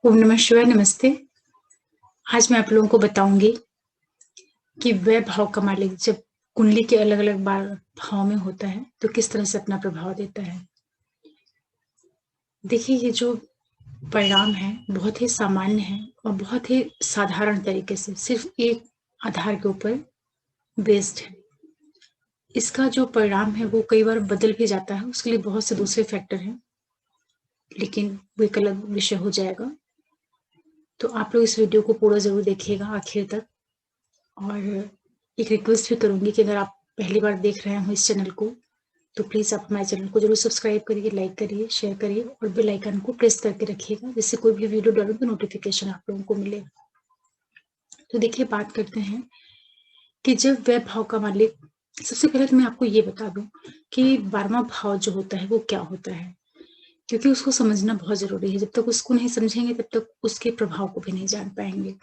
ओम नमः शिवाय, नमस्ते। आज मैं आप लोगों को बताऊँगी कि वह भाव का मालिक जब कुंडली के अलग-अलग बार भाव में होता है, तो किस तरह से अपना प्रभाव देता है। देखिए, ये जो परिणाम है, बहुत ही सामान्य है और बहुत ही साधारण तरीके से सिर्फ़ एक आधार के ऊपर बेस्ड है। इसका जो परिणाम है, वो कई बार बदल भी जाता है, उसके लिए बहुत से दूसरे फैक्टर हैं, लेकिन वो एक अलग विषय हो जाएगा। तो आप लोग इस वीडियो को पूरा ज़रूर देखिएगा आखिर तक। और एक रिक्वेस्ट भी करूँगी कि अगर आप पहली बार देख रहे हो इस चैनल को, तो प्लीज़ आप हमारे चैनल को ज़रूर सब्सक्राइब करिए, लाइक करिए, शेयर करिए और बेल आइकन को प्रेस करके रखिएगा, जिससे कोई भी वीडियो डालूँ तो नोटिफ़िकेशन आप लोगों को मिले। तो देखिए, बात करते हैं कि जब वह भाव का मालिक, सबसे पहले तो मैं आपको ये बता दूँ कि 12वाँ भाव जो होता है, वो क्या होता है? क्योंकि उसको समझना बहुत ज़रूरी है। जब तक उसको नहीं समझेंगे, तब तक उसके प्रभाव को भी नहीं जान पाएँगे।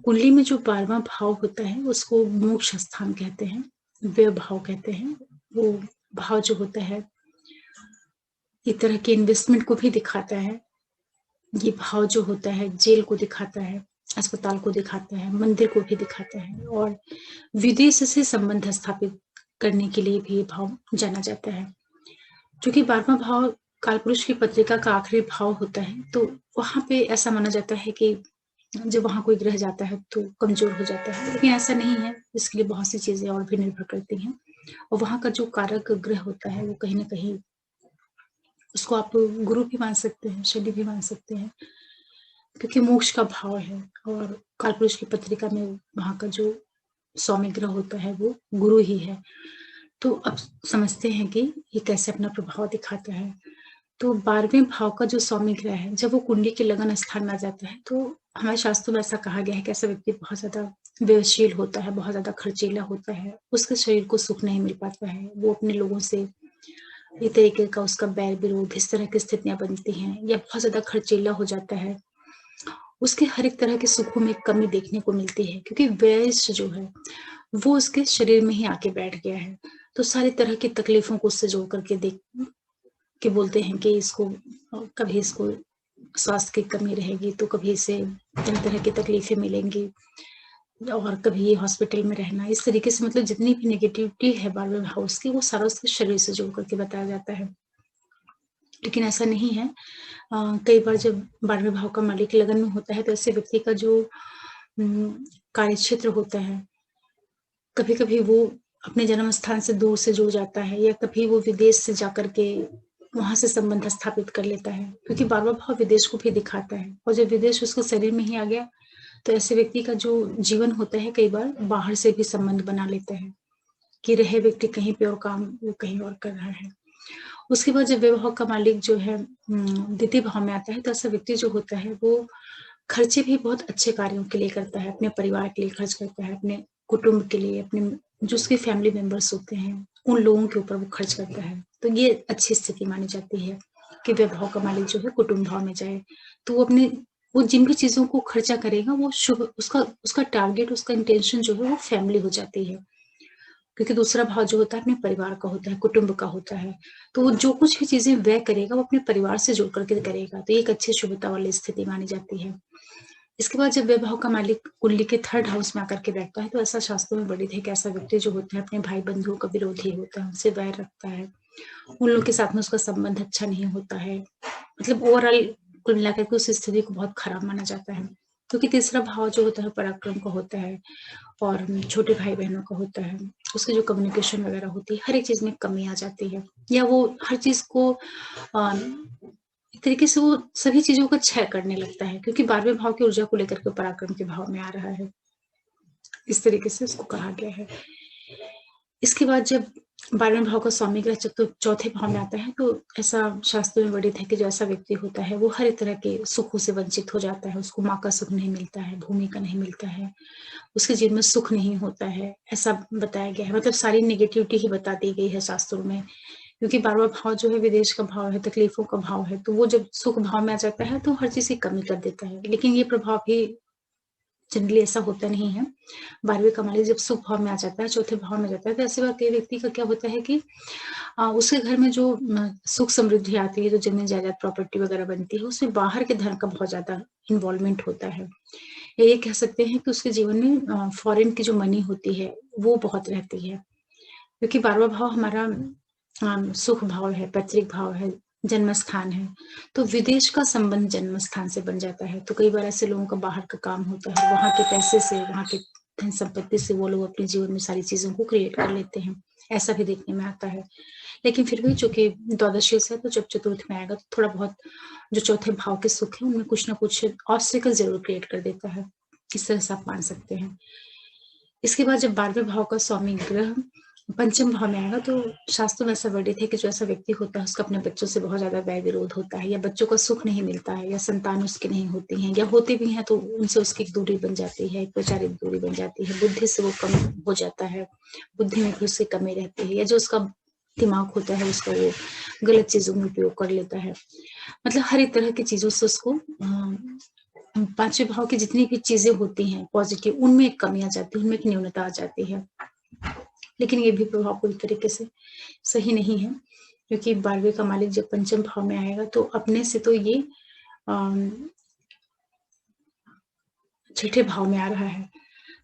कुंडली में जो 12वाँ भाव होता है, उसको मोक्ष स्थान कहते हैं, व्यय भाव कहते हैं। वो भाव जो होता है, एक तरह के इन्वेस्टमेंट को भी दिखाता है। ये भाव जो होता है, जेल को दिखाता है, अस्पताल को दिखाता है, मंदिर को भी दिखाता है और विदेश से संबंध स्थापित करने के लिए भी ये भाव जाना जाता है। चूँकि 12वाँ भाव कालपुरुष की पत्रिका का आखिरी भाव होता है, तो वहाँ पे ऐसा माना जाता है कि जब वहाँ कोई ग्रह जाता है तो कमज़ोर हो जाता है, लेकिन ऐसा नहीं है, इसके लिए बहुत सी चीज़ें और भी निर्भर करती हैं। और वहाँ का जो कारक ग्रह होता है, वो कहीं न कहीं उसको आप गुरु भी मान सकते हैं, शनि भी मान सकते हैं, क्योंकि मोक्ष का भाव है और कालपुरुष की पत्रिका में वहाँ का जो स्वामी ग्रह होता है, वो गुरु ही है। तो अब समझते हैं कि ये कैसे अपना प्रभाव दिखाता है। तो 12वें भाव का जो स्वामी ग्रह है, जब वो कुंडली के लगन स्थान में आ जाता है, तो हमारे शास्त्रों में ऐसा कहा गया है कि ऐसा व्यक्ति बहुत ज़्यादा व्ययशील होता है, बहुत ज़्यादा खर्चीला होता है, उसके शरीर को सुख नहीं मिल पाता है, वो अपने लोगों से एक तरीके का उसका बैर-विरोध, इस तरह की स्थितियाँ बनती हैं या बहुत ज़्यादा खर्चीला हो जाता है। उसके हर एक तरह के सुखों में कमी देखने को मिलती है, क्योंकि व्यय जो है, वो उसके शरीर में ही आके बैठ गया है। तो सारी तरह की तकलीफ़ों को उससे जोड़ करके देख के बोलते हैं कि इसको कभी इसको स्वास्थ्य की कमी रहेगी, तो कभी इसे तरह-तरह की तकलीफ़ें मिलेंगी और कभी ये हॉस्पिटल में रहना। इस तरीके से मतलब जितनी भी नेगेटिविटी है 12वें हाउस की, वो सारा उसके शरीर से जोड़ करके बताया जाता है। लेकिन ऐसा नहीं है। कई बार जब 12वें भाव का मालिक लगन में होता है, तो ऐसे व्यक्ति का जो कार्यक्षेत्र होता है, कभी-कभी वो अपने जन्म स्थान से दूर से जुड़ जाता है या कभी वो विदेश से जाकर के वहाँ से संबंध स्थापित कर लेता है, क्योंकि 12वाँ भाव विदेश को भी दिखाता है और जब विदेश उसके शरीर में ही आ गया, तो ऐसे व्यक्ति का जो जीवन होता है, कई बार बाहर से भी संबंध बना लेता है, कि रहे व्यक्ति कहीं पे और काम वो कहीं और कर रहा है। उसके बाद जब विवाह का मालिक जो है द्वितीय भाव में आता है, तो ऐसा व्यक्ति जो होता है, वो खर्चे भी बहुत अच्छे कार्यों के लिए करता है, अपने परिवार के लिए खर्च करता है, अपने कुटुंब के लिए, अपने जो उसके फैमिली मेंबर्स होते हैं, उन लोगों के ऊपर वो खर्च करता है। तो ये अच्छी स्थिति मानी जाती है कि वैभव का मालिक जो है कुटुंब भाव में जाए। तो वो जिन भी चीज़ों को खर्चा करेगा, वो शुभ उसका उसका टारगेट, उसका इंटेंशन जो है वो फैमिली हो जाती है। क्योंकि दूसरा भाव जो होता है अपने परिवार का होता है, कुटुंब का होता है। तो वो जो कुछ भी चीज़ें व्यय करेगा, वो अपने परिवार से जुड़ कर के करेगा। तो ये एक अच्छी शुभता वाली स्थिति मानी जाती है। इसके बाद जब वैभव का मालिक कुंडली के 3rd हाउस में आकर के बैठता है, तो ऐसा शास्त्रों में वर्णित है कि ऐसा व्यक्ति जो होता है अपने भाई-बंधुओं का विरोधी होता है, उनसे वैर रखता है। उन लोग के साथ में उसका संबंध अच्छा नहीं होता है। मतलब ओवरऑल कुल मिलाकर के उस स्थिति को बहुत खराब माना जाता है। क्योंकि तीसरा भाव जो होता है पराक्रम का होता है और छोटे भाई-बहनों का होता है। उसकी जो कम्युनिकेशन वगैरह होती है, हर एक चीज़ में कमी आ जाती है या वो हर चीज़ को अ, एक तरीके से वो सभी चीज़ों का क्षय करने लगता है, क्योंकि 12वें भाव की ऊर्जा को लेकर के पराक्रम के भाव में आ रहा है। इस तरीके से उसको कहा गया है। इसके बाद जब 12वें भाव का स्वामी ग्रह चौथे भाव में आता है, तो ऐसा शास्त्रों में वर्णित है कि जो ऐसा व्यक्ति होता है, वो हर एक तरह के सुखों से वंचित हो जाता है। उसको माँ का सुख नहीं मिलता है, भूमि का नहीं मिलता है, उसके जीवन में सुख नहीं होता है, ऐसा बताया गया है। मतलब सारी नेगेटिविटी ही बता दी गई है शास्त्रों में। क्योंकि 12वाँ भाव जो है विदेश का भाव है, तकलीफ़ों का भाव है, तो वो जब सुख भाव में आ जाता है, तो हर चीज़ की कमी कर देता है। लेकिन ये प्रभाव भी जनरली ऐसा होता नहीं है। 12वें का मालिक जब सुख भाव में आ जाता है, चौथे भाव में जाता है, तो ऐसे में कई व्यक्ति का क्या होता है कि उसके घर में जो सुख समृद्धि आती है, जो ज़मीन जायदाद प्रॉपर्टी वगैरह बनती है, उसमें बाहर के धन का बहुत ज़्यादा इन्वॉल्वमेंट होता है। या ये कह सकते हैं कि उसके जीवन में फॉरेन की जो मनी होती है, वो बहुत रहती है। क्योंकि 12वां भाव हमारा सुख भाव है, पैतृक भाव है, जन्म स्थान है, तो विदेश का संबंध जन्म स्थान से बन जाता है। तो कई बार ऐसे लोगों का बाहर का काम होता है, वहाँ के पैसे से, वहाँ के धन संपत्ति से वो लोग अपने जीवन में सारी चीज़ों को क्रिएट कर लेते हैं। ऐसा भी देखने में आता है। लेकिन फिर भी चूँकि द्वादशीय से है, तो जब चतुर्थ में आएगा, तो थोड़ा बहुत जो चौथे भाव के सुख है, उनमें कुछ ना कुछ ऑब्स्टेकल ज़रूर क्रिएट कर देता है। इस तरह से आप मान सकते हैं। इसके बाद जब 12वें भाव का स्वामी ग्रह पंचम भाव में आएगा, तो शास्त्रों में ऐसा वर्णित है कि जो ऐसा व्यक्ति होता है, उसका अपने बच्चों से बहुत ज़्यादा वैर विरोध होता है, या बच्चों को सुख नहीं मिलता है, या संतान उसकी नहीं होती हैं, या होते भी हैं तो उनसे उसकी एक दूरी बन जाती है, एक वैचारिक दूरी बन जाती है, बुद्धि से वो कम हो जाता है, बुद्धि में भी उसकी कमी रहती है, या जो उसका दिमाग होता है उसका वो गलत चीज़ों में उपयोग कर लेता है। मतलब हर एक तरह की चीज़ों से उसको 5वें भाव की जितनी भी चीज़ें होती हैं पॉजिटिव, उनमें एक कमी आ जाती है, उनमें एक न्यूनता आ जाती है। लेकिन ये भी प्रभाव पूरी तरीके से सही नहीं है, क्योंकि 12वें का मालिक जब पंचम भाव में आएगा, तो अपने से तो ये छठे भाव में आ रहा है।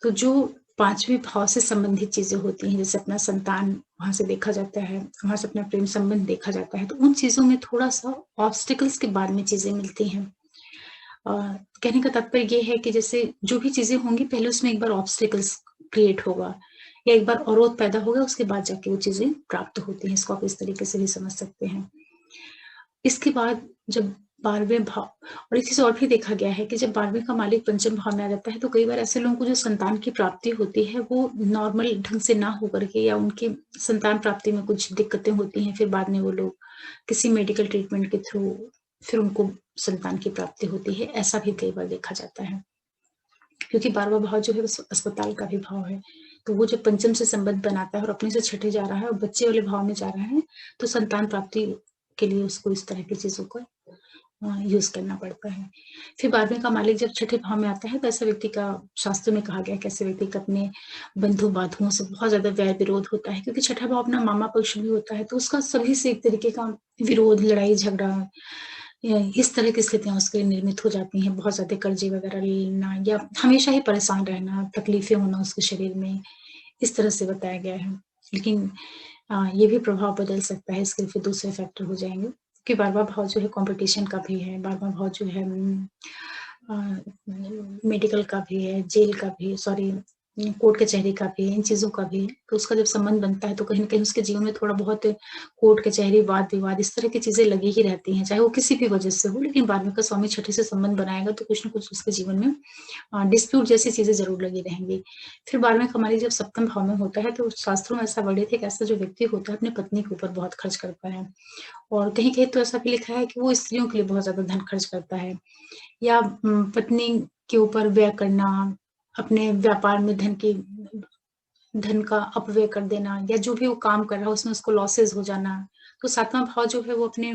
तो जो 5वें भाव से संबंधित चीज़ें होती हैं, जैसे अपना संतान वहाँ से देखा जाता है, वहाँ से अपना प्रेम संबंध देखा जाता है, तो उन चीज़ों में थोड़ा-सा ऑब्स्टेकल्स के बाद में चीज़ें मिलती हैं। कहने का तात्पर्य ये है कि जैसे जो भी चीज़ें होंगी, पहले उसमें एक बार ऑब्स्टेकल्स क्रिएट होगा, या एक बार अवरोध पैदा होगा, उसके बाद जाके वो चीज़ें प्राप्त होती हैं। इसको आप इस तरीके से भी समझ सकते हैं। इसके बाद जब 12वें भाव, और एक चीज़ और भी देखा गया है कि जब 12वें का मालिक पंचम भाव में आ जाता है, तो कई बार ऐसे लोगों को जो संतान की प्राप्ति होती है, वो नॉर्मल ढंग से ना हो करके, या उनकी संतान प्राप्ति में कुछ दिक्कतें होती हैं, फिर बाद में वो लोग किसी मेडिकल ट्रीटमेंट के थ्रू फिर उनको संतान की प्राप्ति होती है। ऐसा भी कई बार देखा जाता है, क्योंकि 12वां भाव जो है वो अस्पताल का भी भाव है। तो वो जब पंचम से संबंध बनाता है और अपने से छठे जा रहा है और बच्चे वाले भाव में जा रहा है, तो संतान प्राप्ति के लिए उसको इस तरह की चीज़ों को यूज़ करना पड़ता है। फिर 12वें का मालिक जब छठे भाव में आता है, तो ऐसे व्यक्ति का शास्त्र में कहा गया है कि ऐसे व्यक्ति का अपने बंधु-बांधुओं से बहुत ज़्यादा वैर विरोध होता है, क्योंकि छठा भाव अपना मामा पक्ष भी होता है, तो उसका सभी से एक तरीके का विरोध, लड़ाई झगड़ा, इस तरह की स्थितियाँ उसके लिए निर्मित हो जाती हैं। बहुत ज़्यादा कर्जे वगैरह लेना, या हमेशा ही परेशान रहना, तकलीफ़ें होना उसके शरीर में, इस तरह से बताया गया है। लेकिन ये भी प्रभाव बदल सकता है, इसके फिर दूसरे फैक्टर हो जाएँगे, कि 12वां भाव जो है कॉम्पिटिशन का भी है, 12वां भाव जो है मेडिकल का भी है, जेल का भी, सॉरी कोर्ट कचहरी का भी है, इन चीज़ों का भी है। तो उसका जब संबंध बनता है, तो कहीं न कहीं उसके जीवन में थोड़ा बहुत कोर्ट कचहरी, वाद-विवाद, इस तरह की चीज़ें लगी ही रहती हैं, चाहे वो किसी भी वजह से हो। लेकिन 12वें का स्वामी छठे से संबंध बनाएगा, तो कुछ न कुछ उसके जीवन में डिस्प्यूट जैसी चीज़ें ज़रूर लगी रहेंगी। फिर 12वें का मालिक जब सप्तम भाव में होता है, तो शास्त्रों में ऐसा वर्णित है कि ऐसा जो व्यक्ति होता है, अपनी पत्नी के ऊपर बहुत खर्च करता है, और कहीं-कहीं तो ऐसा भी लिखा है कि वो स्त्रियों के लिए बहुत ज़्यादा धन खर्च करता है, या पत्नी के ऊपर व्यय करना, अपने व्यापार में धन का अपव्यय कर देना, या जो भी वो काम कर रहा है उसमें उसको लॉसेस हो जाना। तो 7वां भाव जो है वो अपने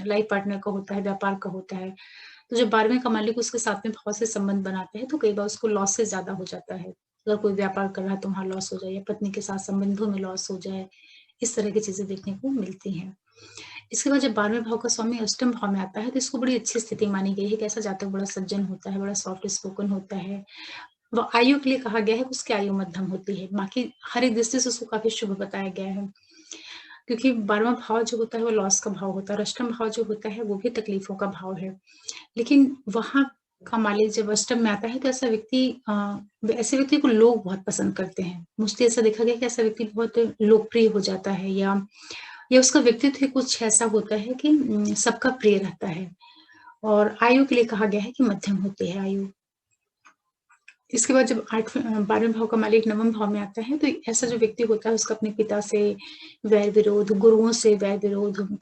लाइफ पार्टनर का होता है, व्यापार का होता है। तो जब 12वें का मालिक उसके 7वें भाव से संबंध बनाते हैं, तो कई बार उसको लॉसेस ज़्यादा हो जाता है। अगर कोई व्यापार कर रहा है तो वहाँ लॉस हो जाए, या पत्नी के साथ संबंधों में लॉस हो जाए, इस तरह की चीज़ें देखने को मिलती हैं। इसके बाद जब 12वें भाव का स्वामी अष्टम भाव में आता है, तो इसको बड़ी अच्छी स्थिति मानी गई है कि ऐसा जातक बड़ा सज्जन होता है, बड़ा सॉफ्ट स्पोकन होता है। वो आयु के लिए कहा गया है कि उसकी आयु मध्यम होती है, बाकी हर एक दृष्टि से उसको काफ़ी शुभ बताया गया है। क्योंकि 12वां भाव जो होता है वो लॉस का भाव होता है, और अष्टम भाव जो होता है वो भी तकलीफ़ों का भाव है। लेकिन वहाँ का मालिक जब अष्टम में आता है, तो ऐसे व्यक्ति को लोग बहुत पसंद करते हैं। मोस्टली ऐसा देखा गया है कि ऐसा व्यक्ति बहुत लोकप्रिय हो जाता है, या उसका व्यक्तित्व ही कुछ ऐसा होता है कि सबका प्रिय रहता है। और आयु के लिए कहा गया है कि मध्यम होती है आयु। इसके बाद जब 12वें भाव का मालिक नवम भाव में आता है, तो ऐसा जो व्यक्ति होता है उसका अपने पिता से वैर विरोध, गुरुओं से वैर विरोध,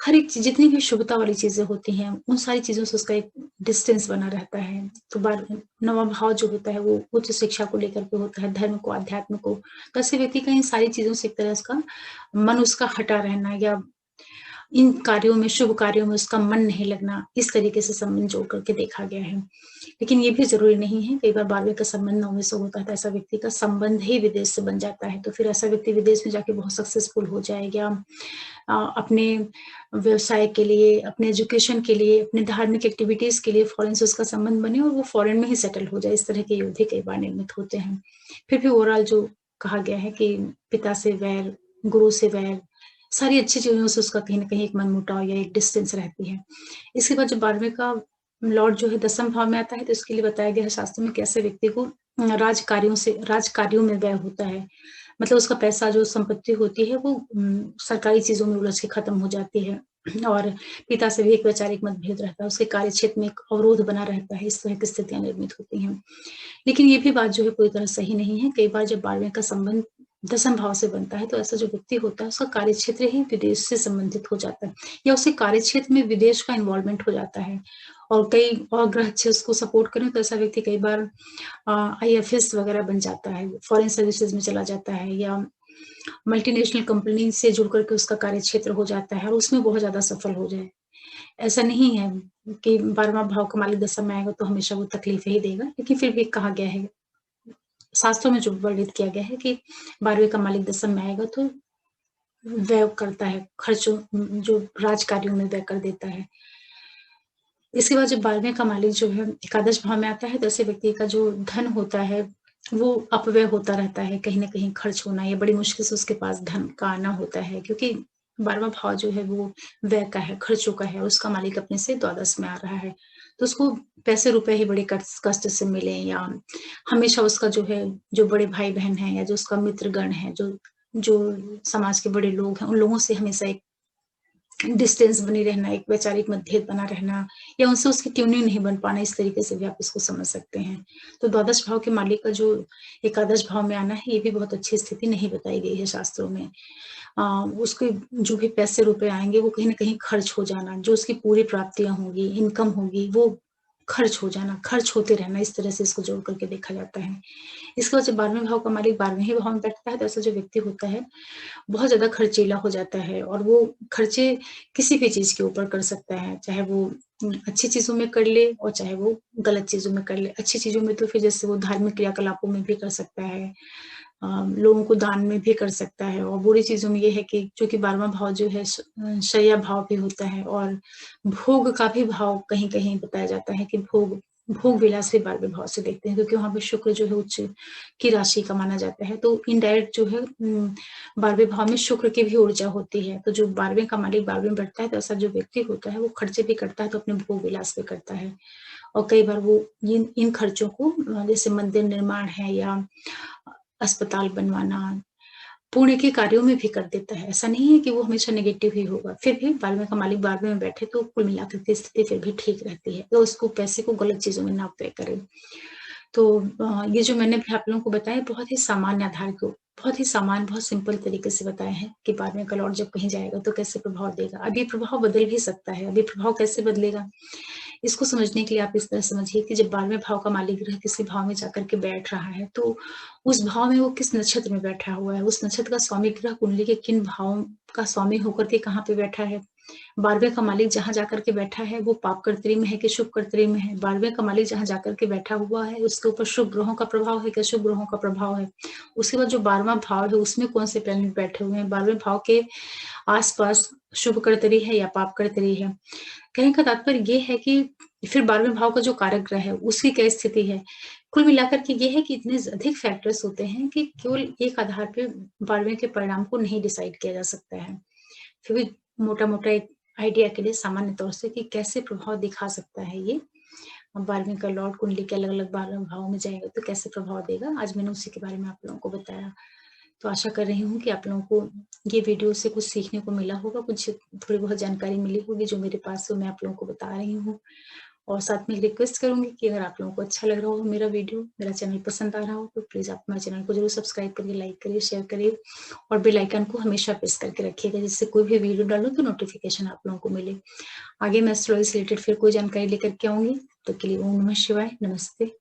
हर एक चीज़, जितनी भी शुभता वाली चीज़ें होती हैं, उन सारी चीज़ों से उसका एक डिस्टेंस बना रहता है। तो नवां भाव जो होता है वो उच्च शिक्षा को लेकर के होता है, धर्म को, अध्यात्म को। तो ऐसे व्यक्ति का इन सारी चीज़ों से एक तरह उसका मन उसका हटा रहना, या इन कार्यों में, शुभ कार्यों में उसका मन नहीं लगना, इस तरीके से संबंध जोड़ करके देखा गया है। लेकिन ये भी ज़रूरी नहीं है, कई बार 12वें का संबंध 9वें से होता है तो ऐसा व्यक्ति का संबंध ही विदेश से बन जाता है, तो फिर ऐसा व्यक्ति विदेश में जाके बहुत सक्सेसफुल हो जाएगा। अपने व्यवसाय के लिए, अपने एजुकेशन के लिए, अपने धार्मिक एक्टिविटीज़ के लिए फ़ॉरेन से उसका संबंध बने और वो फ़ॉरेन में ही सेटल हो जाए, इस तरह के योग भी कई बार निर्मित होते हैं। फिर भी ओवरऑल जो कहा गया है कि पिता से वैर, गुरु से वैर, सारी अच्छी चीज़ों से उसका कहीं न कहीं एक मनमुटाव या एक डिस्टेंस रहती है। इसके बाद जब 12वें का लॉर्ड जो है 10वें भाव में आता है, तो इसके लिए बताया गया है शास्त्र में कि ऐसे व्यक्ति को राज कार्यों में व्यय होता है। मतलब उसका पैसा, जो संपत्ति होती है वो सरकारी चीज़ों में उलझ के खत्म हो जाती है और पिता से भी एक वैचारिक मतभेद रहता है, उसके कार्यक्षेत्र में एक अवरोध बना रहता है, इस तरह की स्थितियाँ निर्मित होती हैं। लेकिन ये भी बात जो है पूरी तरह सही नहीं है। कई बार जब 12वें का संबंध 10वें भाव से बनता है, तो ऐसा जो व्यक्ति होता है, उसका कार्यक्षेत्र ही विदेश से संबंधित हो जाता है या उसके कार्यक्षेत्र में विदेश का इन्वॉल्वमेंट हो जाता है। और कई और ग्रह अच्छे उसको सपोर्ट करें, तो ऐसा व्यक्ति कई बार आईएफएस वगैरह बन जाता है, फॉरेन सर्विसेज में चला जाता है या मल्टीनेशनल कंपनी से जुड़ करके उसका कार्यक्षेत्र हो जाता है और उसमें बहुत ज़्यादा सफल हो जाए। ऐसा नहीं है कि 12वां भाव का मालिक 10वें में आएगा तो हमेशा वो तकलीफ़ें ही देगा, लेकिन फिर भी कहा गया है, शास्त्रों में जो वर्णित किया गया है कि 12वें का मालिक 10वें में आएगा तो व्यय करता है, खर्चों जो राजकार्यों में व्यय कर देता है। इसके बाद जब 12वें का मालिक जो है एकादश भाव में आता है, तो ऐसे व्यक्ति का जो धन होता है, वो अपव्यय होता रहता है, कहीं न कहीं खर्च होना या बड़ी मुश्किल से उसके पास धन का आना होता है, क्योंकि 12वां भाव जो है वो व्यय का है, खर्चों का है, उसका मालिक अपने से द्वादश में आ रहा है। तो उसको पैसे-रुपए ही बड़े कष्ट से मिले या हमेशा उसका जो है, जो बड़े भाई-बहन हैं या जो उसका मित्रगण है, जो जो समाज के बड़े लोग हैं, उन लोगों से हमेशा एक डिस्टेंस बनी रहना, एक वैचारिक मतभेद बना रहना या उनसे उसकी ट्यूनिंग नहीं बन पाना, इस तरीके से भी आप इसको समझ सकते हैं। तो द्वादश भाव के मालिक का जो एकादश भाव में आना है, ये भी बहुत अच्छी स्थिति नहीं बताई गई है शास्त्रों में। अ, उसके जो भी पैसे-रुपए आएँगे, वो कहीं न कहीं खर्च हो जाना, जो उसकी पूरी प्राप्तियाँ होंगी, इनकम होगी, वो खर्च हो जाना, खर्च होते रहना, इस तरह से इसको जोड़ करके देखा जाता है। इसके बाद जब 12वें भाव का मालिक 12वें ही भाव में बैठता है, तो ऐसा जो व्यक्ति होता है, बहुत ज़्यादा खर्चीला हो जाता है और वो खर्चे किसी भी चीज़ के ऊपर कर सकता है, चाहे वो अच्छी चीज़ों में कर ले और चाहे वो गलत चीज़ों में कर ले। अच्छी चीज़ों में तो फिर जैसे वो धार्मिक क्रियाकलापों में भी कर सकता है, लोगों को दान में भी कर सकता है और बुरी चीज़ों में ये है कि चूँकि 12वां भाव जो है शय्या भाव भी होता है और भोग का भी भाव कहीं-कहीं बताया जाता है कि भोग भोग विलास भी 12वें भाव से देखते हैं, क्योंकि वहाँ पे शुक्र जो है उच्च की राशि का माना जाता है। तो इनडायरेक्ट जो है 12वें भाव में शुक्र की भी ऊर्जा होती है, तो जो 12वें का मालिक 12वें में बैठता है, तो ऐसा जो व्यक्ति होता है वो खर्चे भी करता है, तो अपने भोग विलास भी करता है। और कई बार वो इन इन खर्चों को जैसे मंदिर निर्माण है या अस्पताल बनवाना, पुण्य के कार्यों में भी कर देता है। ऐसा नहीं है कि वो हमेशा नेगेटिव ही होगा। फिर भी 12वें का मालिक 12वें में बैठे तो कुल मिलाकर के स्थिति फिर भी ठीक रहती है। तो उसको पैसे को गलत चीज़ों में ना व्यय करे। तो ये जो मैंने भी आप लोगों को बताया बहुत ही सामान्य आधार को बहुत ही सामान्य, बहुत सिंपल तरीके से बताया है कि 12वें का लॉर्ड जब कहीं जाएगा तो कैसे प्रभाव देगा। अब ये प्रभाव बदल भी सकता है। अब ये प्रभाव कैसे बदलेगा? इसको समझने के लिए आप इस तरह समझिए कि जब 12वें भाव का मालिक ग्रह किसी भाव में जाकर के बैठ रहा है, तो उस भाव में वो किस नक्षत्र में बैठा हुआ है, उस नक्षत्र का स्वामी ग्रह कुंडली के किन भावों का स्वामी होकर के कहाँ पे बैठा है। 12वें का मालिक जहाँ जाकर के बैठा है, वो पाप कर्तरी में है कि शुभ कर्तरी में है। 12वें का मालिक जहाँ जाकर के बैठा हुआ है, उसके ऊपर शुभ ग्रहों का प्रभाव है कि अशुभ ग्रहों का प्रभाव है। उसके बाद जो 12वां भाव है, उसमें कौन से प्लैनेट बैठे हुए हैं, 12वें भाव के आस-पास शुभ कर्तरी है या पाप कर्तरी है। कहने का तात्पर्य ये है कि फिर 12वें भाव का जो कारक ग्रह है, उसकी क्या स्थिति है। कुल मिलाकर के ये है कि इतने अधिक फैक्टर्स होते हैं कि केवल एक आधार पे 12वें के परिणाम को नहीं डिसाइड किया जा सकता है। फिर भी मोटा-मोटा एक आइडिया के लिए सामान्य तौर से कि कैसे प्रभाव दिखा सकता है ये। 12वीं का लॉर्ड कुंडली के अलग-अलग 12 भाव में जाएगा तो कैसे प्रभाव देगा, आज मैंने उसी के बारे में आप लोगों को बताया। तो आशा कर रही हूँ कि आप लोगों को ये वीडियो से कुछ सीखने को मिला होगा, कुछ थोड़ी बहुत जानकारी मिली होगी जो मेरे पास है मैं आप लोगों को बता रही हूँ। और साथ में रिक्वेस्ट करूँगी कि अगर आप लोगों को अच्छा लग रहा हो मेरा वीडियो, मेरा चैनल पसंद आ रहा हो तो प्लीज़ आप हमारे चैनल को ज़रूर सब्सक्राइब करिए, लाइक करिए, शेयर करिए और बेल आइकन को हमेशा प्रेस करके रखिएगा, जिससे कोई भी वीडियो डालूँ तो नोटिफ़िकेशन आप लोगों को मिले। आगे मैं एस्ट्रोलॉजी से रिलेटेड फिर कोई जानकारी लेकर के आऊँगी, तब तक के लिए ओम नमः शिवाय, नमस्ते।